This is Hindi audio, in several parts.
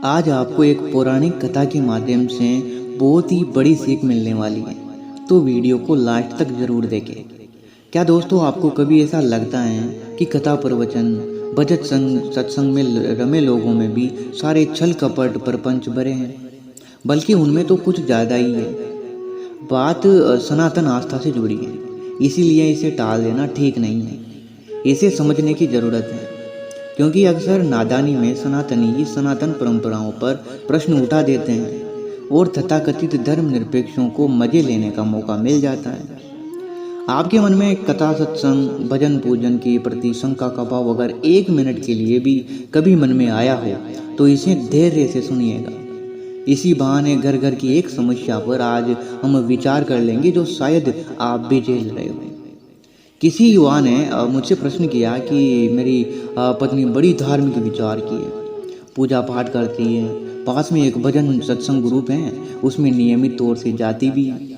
आज आपको एक पौराणिक कथा के माध्यम से बहुत ही बड़ी सीख मिलने वाली है, तो वीडियो को लास्ट तक जरूर देखें। क्या दोस्तों, आपको कभी ऐसा लगता है कि कथा प्रवचन भजन संग सत्संग में रमे लोगों में भी सारे छल कपट प्रपंच भरे हैं, बल्कि उनमें तो कुछ ज़्यादा ही है। बात सनातन आस्था से जुड़ी है, इसीलिए इसे टाल देना ठीक नहीं है। इसे समझने की ज़रूरत है, क्योंकि अक्सर नादानी में सनातनी ही सनातन परंपराओं पर प्रश्न उठा देते हैं और तथाकथित धर्मनिरपेक्षों को मजे लेने का मौका मिल जाता है। आपके मन में कथा सत्संग भजन पूजन के प्रति शंका का भाव अगर 1 मिनट के लिए भी कभी मन में आया हो तो इसे धैर्य से सुनिएगा। इसी बहाने घर घर की एक समस्या पर आज हम विचार कर लेंगे जो शायद आप भी झेल रहे हो। किसी युवा ने मुझसे प्रश्न किया कि मेरी पत्नी बड़ी धार्मिक विचार की है, पूजा पाठ करती है, पास में एक भजन सत्संग ग्रुप है, उसमें नियमित तौर से जाती भी है।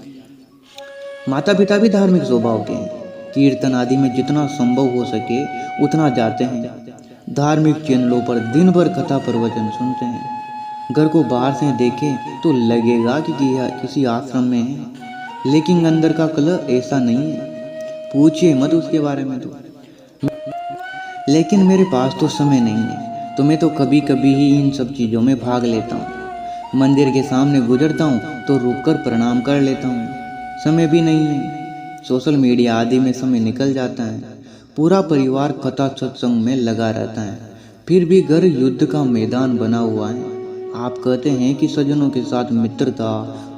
माता पिता भी धार्मिक स्वभाव के हैं, कीर्तन आदि में जितना संभव हो सके उतना जाते हैं। धार्मिक चैनलों पर दिन भर कथा प्रवचन सुनते हैं। घर को बाहर से देखें तो लगेगा कि किसी आश्रम में है, लेकिन अंदर का कलह ऐसा नहीं है। पूछिए मत उसके बारे में तो। लेकिन मेरे पास तो समय नहीं है, तो मैं तो कभी कभी ही इन सब चीज़ों में भाग लेता हूँ। मंदिर के सामने गुजरता हूँ तो रुककर प्रणाम कर लेता हूँ। समय भी नहीं है, सोशल मीडिया आदि में समय निकल जाता है। पूरा परिवार कथा सत्संग में लगा रहता है, फिर भी घर युद्ध का मैदान बना हुआ है। आप कहते हैं कि सज्जनों के साथ मित्रता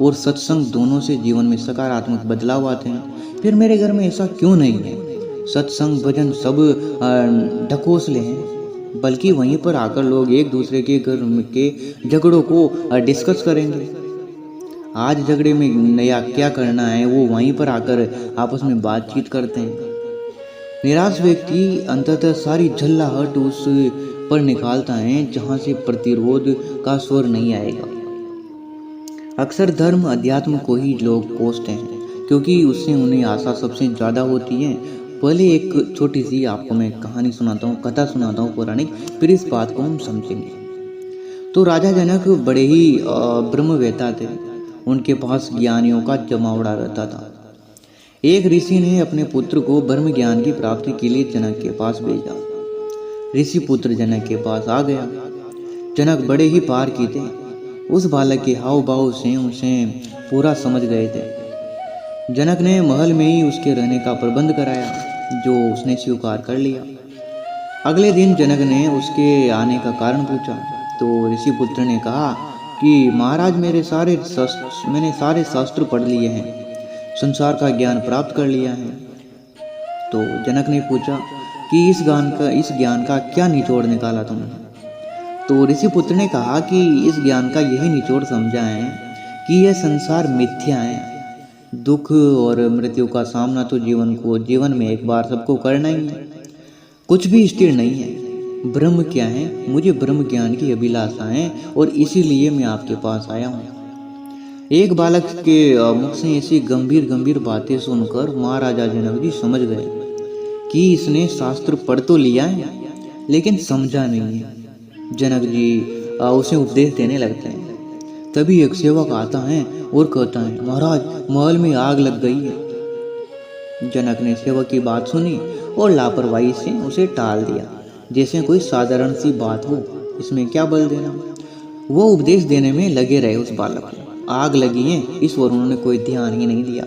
और सत्संग दोनों से जीवन में सकारात्मक बदलाव आते हैं, फिर मेरे घर में ऐसा क्यों नहीं है? सत्संग भजन सब ढकोसले हैं, बल्कि वहीं पर आकर लोग एक दूसरे के घर के झगड़ों को डिस्कस करेंगे। आज झगड़े में नया क्या करना है वो वहीं पर आकर आपस में बातचीत करते हैं। निराश व्यक्ति अंततः सारी झल्लाहट उस पर निकालता है जहां से प्रतिरोध का स्वर नहीं आएगा। अक्सर धर्म अध्यात्म को ही लोग कोसते हैं, क्योंकि उससे उन्हें आशा सबसे ज़्यादा होती है। पहले एक छोटी सी आपको मैं कहानी सुनाता हूँ, कथा सुनाता हूँ पौराणिक, फिर इस बात को हम समझेंगे। तो राजा जनक बड़े ही ब्रह्मवेता थे। उनके पास ज्ञानियों का जमावड़ा रहता था। एक ऋषि ने अपने पुत्र को ब्रह्म ज्ञान की प्राप्ति के लिए जनक के पास भेजा। ऋषि पुत्र जनक के पास आ गया। जनक बड़े ही पार की थे। उस बालक के हाव भाव से उसे पूरा समझ गए थे। जनक ने महल में ही उसके रहने का प्रबंध कराया, जो उसने स्वीकार कर लिया। अगले दिन जनक ने उसके आने का कारण पूछा, तो ऋषि पुत्र ने कहा कि महाराज मैंने सारे शास्त्र पढ़ लिए हैं, संसार का ज्ञान प्राप्त कर लिया है। तो जनक ने पूछा कि इस ज्ञान का क्या निचोड़ निकाला तुमने? तो ऋषि पुत्र ने कहा कि इस ज्ञान का यही निचोड़ समझा है कि यह संसार मिथ्या है। दुख और मृत्यु का सामना तो जीवन में एक बार सबको करना ही है। कुछ भी स्थिर नहीं है। ब्रह्म क्या है? मुझे ब्रह्म ज्ञान की अभिलाषा है और इसीलिए मैं आपके पास आया हूँ। एक बालक के मुख से ऐसी गंभीर गंभीर बातें सुनकर महाराजा जनक जी समझ गए कि इसने शास्त्र पढ़ तो लिया है, लेकिन समझा नहीं है। जनक जी उसे उपदेश देने लगते हैं। तभी एक सेवक आता है और कहता है, महाराज महल में आग लग गई है। जनक ने सेवक की बात सुनी और लापरवाही से उसे टाल दिया, जैसे कोई साधारण सी बात हो, इसमें क्या बल देना। वो उपदेश देने में लगे रहे उस बालक को। आग लगी है इस पर उन्होंने कोई ध्यान ही नहीं दिया।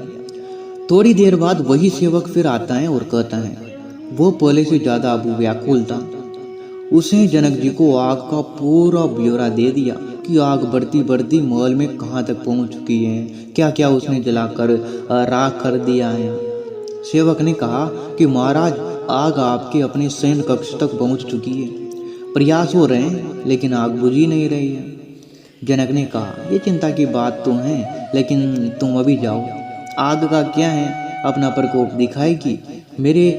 थोड़ी देर बाद वही सेवक फिर आता है और कहता है, वो पहले से ज्यादा अब व्याकुल था। उसने जनक जी को आग का पूरा ब्यौरा दे दिया कि आग बढ़ती बढ़ती महल में कहाँ तक पहुँच चुकी है, क्या क्या उसने जलाकर राख कर दिया है। सेवक ने कहा कि महाराज आग आपके अपने शयन कक्ष तक पहुँच चुकी है। प्रयास हो रहे हैं लेकिन आग बुझ ही नहीं रही है। जनक ने कहा, ये चिंता की बात तो है, लेकिन तुम अभी जाओ। आग का क्या है, अपना प्रकोप दिखाएगी। मेरे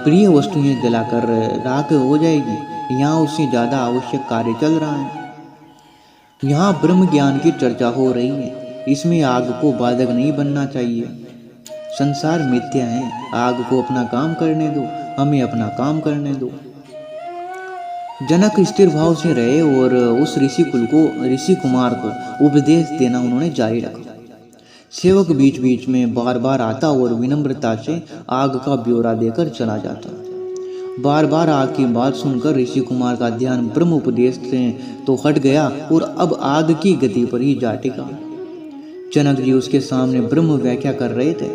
प्रिय वस्तुएं जलाकर राख हो जाएगी। यहाँ उससे ज़्यादा आवश्यक कार्य चल रहा है। यहाँ ब्रह्म ज्ञान की चर्चा हो रही है, इसमें आग को बाधक नहीं बनना चाहिए। संसार मिथ्या है, आग को अपना काम करने दो, हमें अपना काम करने दो। जनक स्थिर भाव से रहे और उस ऋषि कुमार को उपदेश देना उन्होंने जारी रखा। सेवक बीच बीच में बार बार आता और विनम्रता से आग का ब्यौरा देकर चला जाता। बार बार आग की बात सुनकर ऋषि कुमार का ध्यान ब्रह्म उपदेश से तो हट गया और अब आग की गति पर ही जा टिका। जनक जी उसके सामने ब्रह्म व्याख्या कर रहे थे,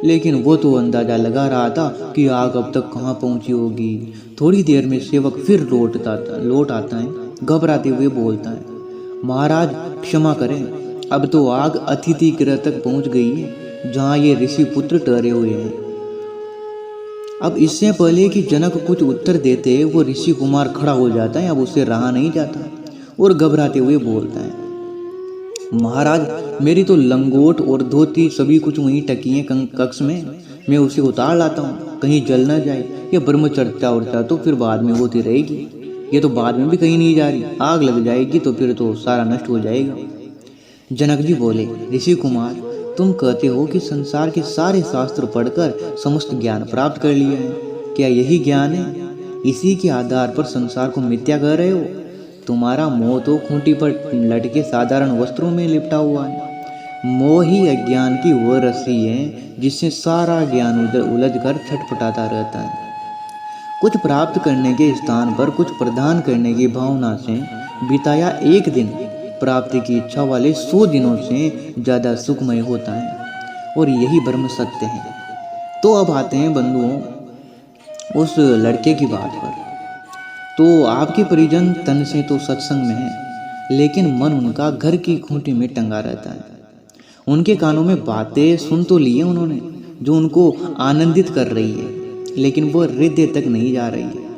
लेकिन वो तो अंदाजा लगा रहा था कि आग अब तक कहाँ पहुंची होगी। थोड़ी देर में सेवक फिर लौट आता है, घबराते हुए बोलता है, महाराज क्षमा करें, अब तो आग अतिथि गृह तक पहुंच गई है जहाँ ये ऋषि पुत्र ठहरे हुए हैं। अब इससे पहले कि जनक कुछ उत्तर देते वो ऋषि कुमार खड़ा हो जाता है। अब उससे रहा नहीं जाता और घबराते हुए बोलता है, महाराज मेरी तो लंगोट और धोती सभी कुछ वहीं टकी है कक्ष में, मैं उसे उतार लाता हूँ, कहीं जल ना जाए। ये ब्रह्मचर्या उर्चा तो फिर बाद में होती रहेगी, ये तो बाद में भी कहीं नहीं जा रही, आग लग जाएगी तो फिर तो सारा नष्ट हो जाएगा। जनक जी बोले, ऋषि कुमार तुम कहते हो कि संसार के सारे शास्त्र पढ़कर समस्त ज्ञान प्राप्त कर लिया है, क्या यही ज्ञान है? इसी के आधार पर संसार को मिथ्या कह रहे हो? तुम्हारा मोह तो खूंटी पर लटके साधारण वस्त्रों में लिपटा हुआ है। मोह ही अज्ञान की वह रस्सी है जिससे सारा ज्ञान उलझ कर छटपटाता रहता है। कुछ प्राप्त करने के स्थान पर कुछ प्रदान करने की भावना से बिताया एक दिन प्राप्ति की इच्छा वाले 100 दिनों से ज़्यादा सुखमय होता है, और यही ब्रह्म सत्य है। तो अब आते हैं बंधुओं उस लड़के की बात पर। तो आपके परिजन तन से तो सत्संग में है, लेकिन मन उनका घर की खूंटी में टंगा रहता है। उनके कानों में बातें सुन तो ली है उन्होंने जो उनको आनंदित कर रही है, लेकिन वो हृदय तक नहीं जा रही है।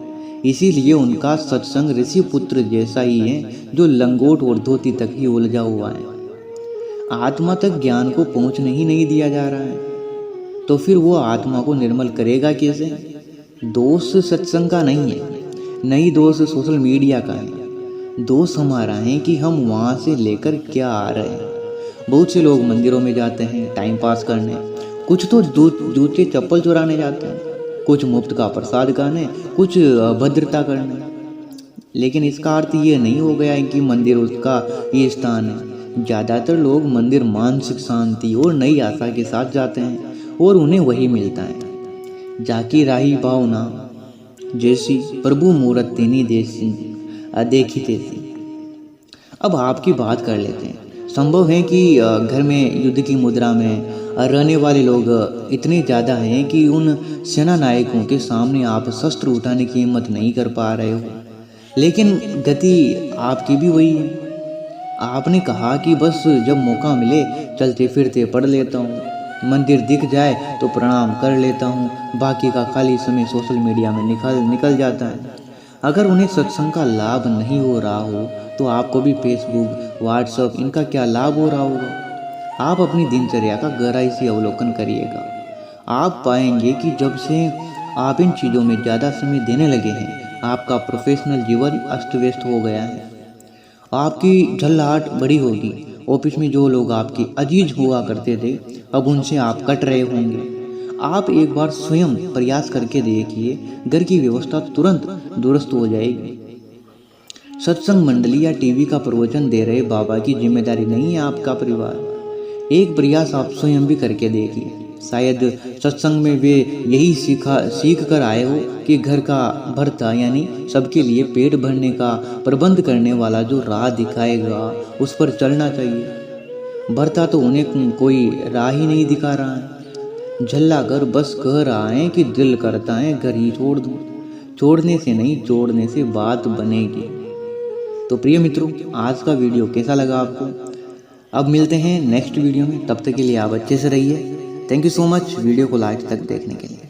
इसीलिए उनका सत्संग ऋषि पुत्र जैसा ही है जो लंगोट और धोती तक ही उलझा हुआ है। आत्मा तक ज्ञान को पहुंचने ही नहीं दिया जा रहा है, तो फिर वो आत्मा को निर्मल करेगा कैसे? दोष सत्संग का नहीं है, नहीं दोष सोशल मीडिया का है। दोष हमारा है कि हम वहाँ से लेकर क्या आ रहे हैं। बहुत से लोग मंदिरों में जाते हैं टाइम पास करने, कुछ तो जूते चप्पल चुराने जाते हैं, कुछ मुफ्त का प्रसाद खाने, कुछ अभद्रता करने। लेकिन इसका अर्थ ये नहीं हो गया है कि मंदिर उसका ये स्थान है। ज़्यादातर लोग मंदिर मानसिक शांति और नई आशा के साथ जाते हैं और उन्हें वही मिलता है। जाकी राही भावना जैसी प्रभु मूरत तेनी देसी अदेखी तेसी। अब आपकी बात कर लेते हैं। संभव है कि घर में युद्ध की मुद्रा में रहने वाले लोग इतने ज़्यादा हैं कि उन सेना नायकों के सामने आप शस्त्र उठाने की हिम्मत नहीं कर पा रहे हो, लेकिन गति आपकी भी वही है। आपने कहा कि बस जब मौका मिले चलते फिरते पढ़ लेता हूँ, मंदिर दिख जाए तो प्रणाम कर लेता हूँ, बाकी का खाली समय सोशल मीडिया में निकल जाता है। अगर उन्हें सत्संग का लाभ नहीं हो रहा हो तो आपको भी फेसबुक व्हाट्सएप इनका क्या लाभ हो रहा होगा? आप अपनी दिनचर्या का गहराई से अवलोकन करिएगा। आप पाएंगे कि जब से आप इन चीज़ों में ज़्यादा समय देने लगे हैं, आपका प्रोफेशनल जीवन अस्त व्यस्त हो गया है। आपकी झल्लाहट बड़ी होगी। ऑफिस में जो लोग आपके अजीज हुआ करते थे अब उनसे आप कट रहे होंगे। आप एक बार स्वयं प्रयास करके देखिए, घर की व्यवस्था तुरंत दुरुस्त हो जाएगी। सत्संग मंडली या टीवी का प्रवचन दे रहे बाबा की जिम्मेदारी नहीं है आपका परिवार। एक प्रयास आप स्वयं भी करके देखिए। शायद सत्संग में वे यही सीख कर आए हो कि घर का भरता यानी सबके लिए पेट भरने का प्रबंध करने वाला जो राह दिखाएगा उस पर चलना चाहिए। भरता तो उन्हें कोई राह ही नहीं दिखा रहा है। झल्ला कर बस कह रहा है कि दिल करता है घर ही छोड़ दूँ। छोड़ने से नहीं, जोड़ने से बात बनेगी। तो प्रिय मित्रों, आज का वीडियो कैसा लगा आपको? अब मिलते हैं नेक्स्ट वीडियो में, तब तक के लिए आप अच्छे से रहिए। Thank you so much video को लास्ट तक देखने के लिए।